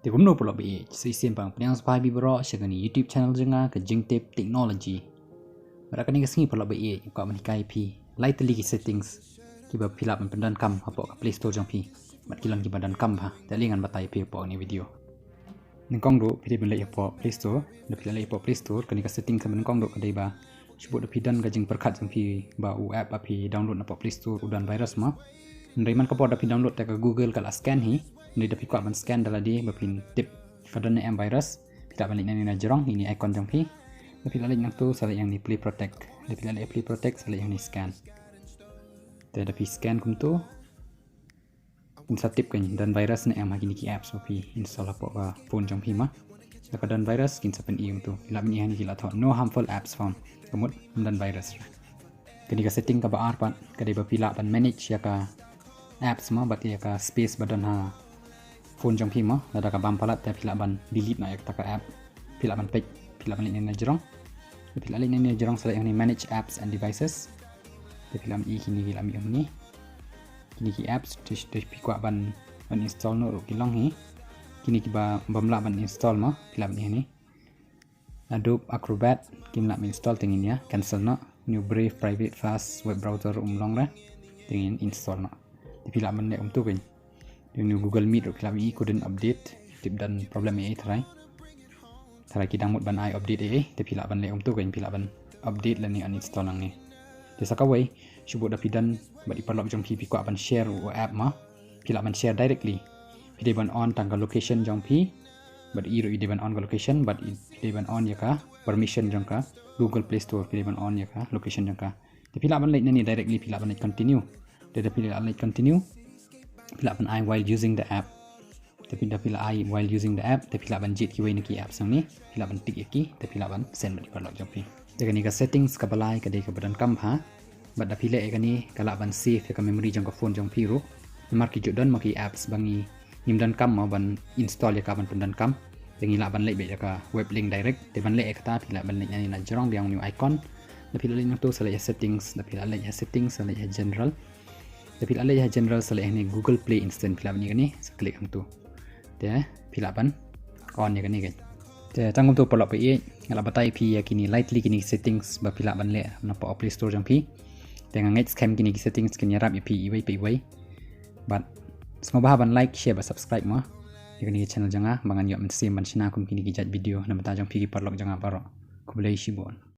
Di Kumno Paralok baieid, saya simpang penyang sepahi baroh syagani YouTube channel jenga ke Jingtip Technology. Mereka ni kesengi Paralok baieid kau menikai pi. Lai Tylli ki settings kiba pilap PYNDONKAM Hapoh PlayStore JONGPHI. Mat kilon Kiba Donkam ha. Tylli ngan batai pi Hapoh ni video. Nengkong do pilih benda Hapoh PlayStore, dah pilih Hapoh PlayStore kani ke setting ke nengkong do kedai ba. Sebut dah pidan gajing perkat JONGPHI ba u app api download Hapoh PlayStore udan virus ma. Neriman kapor dah pi download tak ke Google kala scan hi. Ni dah pi kuat ban scan dalam dia bapin tip kadan am virus. Kita balik ni na jerong ini icon JONGPHI. Tapi lalik yang tu salah yang ni play protect. Dia pilih lalik play protect salah yang ni scan. Dia dah pi scan kum tu. Insatip kan dan virus ni am gini ki apps pi install apa ba phone JONGPHI mah. Lepas dan virus kin sapen ium tu. Bila ni hani gila thot no harmful apps found. Kemudian dan virus. Kini ka setting ka ba arpat kadai ba pila ban manage ya ka apps mah bat ya ka space badan ha phone JONGPHI mah ada ka bam palat ta pila ban delete na ya ka app pila ban page pila ban ni na jerong pila ni na jerong sala yang ni manage apps and devices ta pila i kini gila mi ni kini ki apps dish pi kwa ban install no ro kilong hi kini ki ba bamla ban install mah pila ni Adobe Acrobat kimla install tingin ya cancel no new brave private fast web browser long ra tingin install no pila ban le tu kan yung Google Meet kami couldn't update tip dan problem ai tarai ki download ban ai update ai te pila ban le tu kan pila ban update la ni uninstall nang ni te sakawai syubut da pidan ba di Paralok JONGPHI pi ko ban share app ma pila ban share directly pide ban on tanggal location JONGPHI but iro ide ban on location but ide ban on ya ka permission jongka Google Play Store pide ban on ya ka location jongka te pila ban like ni directly pila ban continue te da pila like continue pila ban I while using the app tapi dah pila I while using the app tapi pila ban jit ki way ni ki app sang ni pila ban tik ki tapi pila ban send ban Paralok JONGPHI jadi ni ka settings ka balai ka dei ka PYNDONKAM ha bat dah pila ka ni kala ban save ka memory jong ka phone JONGPHI ro mark ki jodan maki apps bangi PYNDONKAM mau ban install ya ka ban PYNDONKAM dengi la ban le be ya ka web link direct de ban le ka ta pila ban le ni na jerong biang new icon dah pila link tu sala settings dah pila le settings sala general tapi ala ya general salah ini Google Play Instant pila ni kani klik ang tu dia pila ban on ni kani kan dia tanggung tu Paralok baieid ngala batai pi Iakine lightly kini settings ba pila ban le Napoh PlayStore JONGPHI dengan next cam kini settings kini iarap iaphi iway but semua bahaban like share ba subscribe mah kini channel janga bangan yo mensim ban sina kum kini kijat video na mata JONGPHI Paralok janga baroh Khublei Shibun